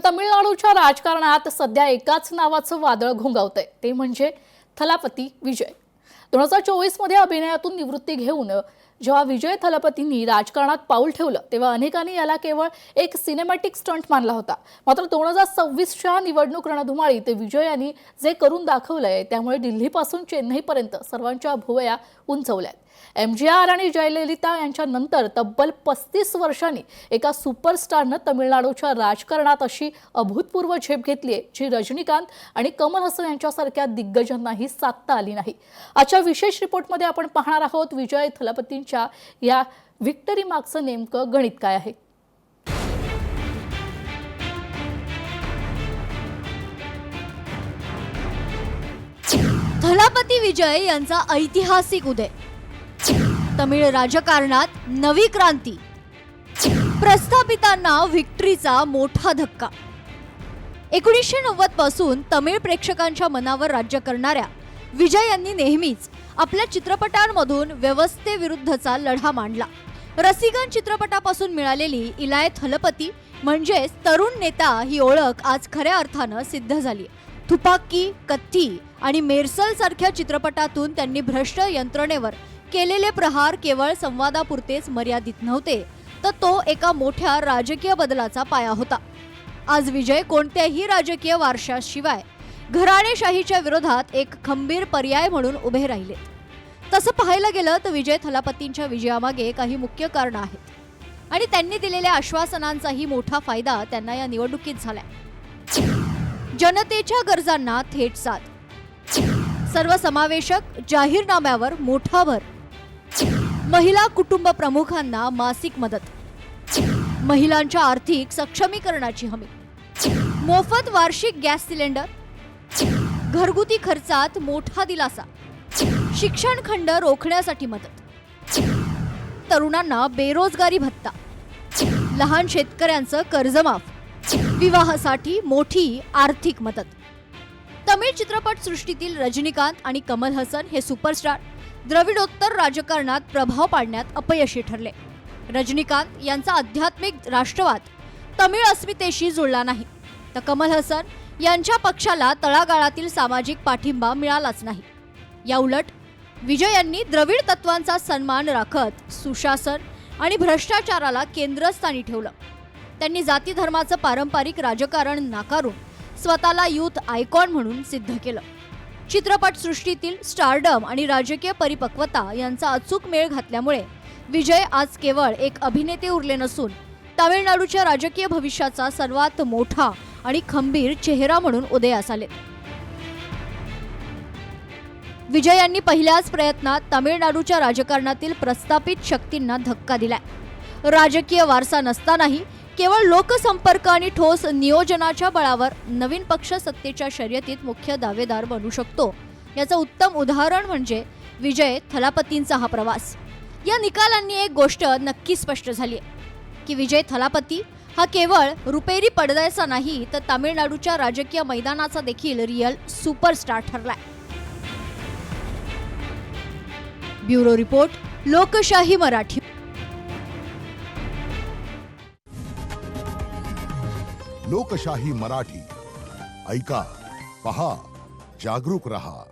तमिळनाडूच्या राजकारणात सध्या एकाच नावाचं वादळ घोंगावतंय, ते म्हणजे थलापती विजय। 2024 मध्ये अभिनयातून निवृत्ती घेऊन जेव्हा विजय थलापतींनी राजकारणात पाऊल ठेवलं तेव्हा अनेकांनी याला केवळ एक सिनेमॅटिक स्टंट मानला होता। मात्र 2026च्या निवडणूक रणधुमाळीत विजय यांनी जे करून दाखवलंय त्यामुळे दिल्लीपासून चेन्नईपर्यंत सर्वांच्या भुवया उंचवल्यात। MGR आणि जयललिता यांच्या नंतर तब्बल 35 वर्षांनी एका सुपरस्टारनं तमिळनाडूच्या राजकारणात अशी अभूतपूर्व झेप घेतली जी रजनीकांत आणि कमल हसन यांच्यासारख्या दिग्गजांनाही साधता आली नाही। आजच्या विशेष रिपोर्टमध्ये आपण पाहणार आहोत विजय थलापतींच्या या विक्टरी मागचं नेमकं गणित काय आहे। थलापती विजय यांचा ऐतिहासिक उदय, तमिळ राजकारणात नवी क्रांती, प्रस्थापितांना विक्टरीचा मोठा धक्का। 1990 पासून तमिळ प्रेक्षकांच्या मनावर राज्य करणाऱ्या विजय यांनी नेहमीच आपल्या चित्रपटांमधून व्यवस्थेविरुद्धचा लढा मांडला। रसिकन चित्रपटापासून मिळालेली इलाय थलपती म्हणजेच तरुण नेता ही ओळख आज खऱ्या अर्थानं सिद्ध झाली। तुपाक्की, कत्ती आणि मेरसल सारख्या चित्रपटातून त्यांनी भ्रष्ट यंत्रणेवर केलेले प्रहार केवळ संवादापुरतेच मर्यादित नव्हते, तर तो एका मोठ्या राजकीय बदलाचा पाया होता। आज विजय कोणत्याही राजकीय वारशाशिवाय घराणेशाहीच्या विरोधात एक खंबीर पर्याय म्हणून उभे राहिले। तसं पाहायला गेलं तर विजय थलापतींच्या विजयामागे काही मुख्य कारणं आहेत आणि त्यांनी दिलेल्या आश्वासनांचाही मोठा फायदा त्यांना या निवडणुकीत झालाय। जनतेच्या गरजांना थेट साथ, सर्वसमावेशक जाहीरनाम्यावर मोठा भर, महिला कुटुंब प्रमुखांना मासिक मदत, महिलांच्या आर्थिक सक्षमीकरणाची हमी, मोफत वार्षिक गॅस सिलेंडर, घरगुती खर्चात मोठा दिलासा, शिक्षण खंड रोखण्यासाठी मदत, तरुणांना बेरोजगारी भत्ता, लहान शेतकऱ्यांचं कर्जमाफ, विवाहासाठी मोठी आर्थिक मदत। तमिळ चित्रपट सृष्टीतील रजनीकांत आणि कमल हसन हे सुपरस्टार द्रविडोत्तर राजकारणात प्रभाव पाडण्यात अपयशी ठरले। रजनीकांत यांचा आध्यात्मिक राष्ट्रवाद तमिळ अस्मितेशी जुळला नाही, तर कमल हसन यांच्या पक्षाला तळागाळातील सामाजिक पाठिंबा मिळालाच नाही। या उलट विजय यांनी द्रविड तत्वांचा सन्मान राखत सुशासन आणि भ्रष्टाचाराला केंद्रस्थानी ठेवलं। त्यांनी जाती धर्माचं पारंपरिक राजकारण नाकारून स्वतःला यूथ आयकॉन म्हणून सिद्ध केलं। चित्रपट सृष्टीतील स्टारडम आणि राजकीय परिपक्वता यांचा अचूक मेळ घातल्यामुळे विजय आज केवळ एक अभिनेते उरले नसून तामिळनाडूच्या राजकीय भविष्याचा सर्वात मोठा आणि खंबीर चेहरा म्हणून उदयास आले। विजय यांनी पहिल्याच प्रयत्नात तामिळनाडूच्या राजकारणातील प्रस्थापित शक्तींना धक्का दिलाय। राजकीय वारसा नसतानाही केवळ लोकसंपर्क आणि ठोस नियोजनाच्या बळावर नवीन पक्ष सत्तेच्या शर्यतीत मुख्य दावेदार बनू शकतो, याचं उत्तम उदाहरण म्हणजे विजय थलापतींचा हा प्रवास। या निकालांनी एक गोष्ट नक्की स्पष्ट झाली आहे की विजय थलापती हा केवळ रुपेरी पडद्याचा नाही तर तामिळनाडूच्या राजकीय मैदानाचा देखील रिअल सुपरस्टार ठरलाय। ब्युरो रिपोर्ट, लोकशाही मराठी। लोकशाही मराठी ऐका, पहा, जागरूक रहा।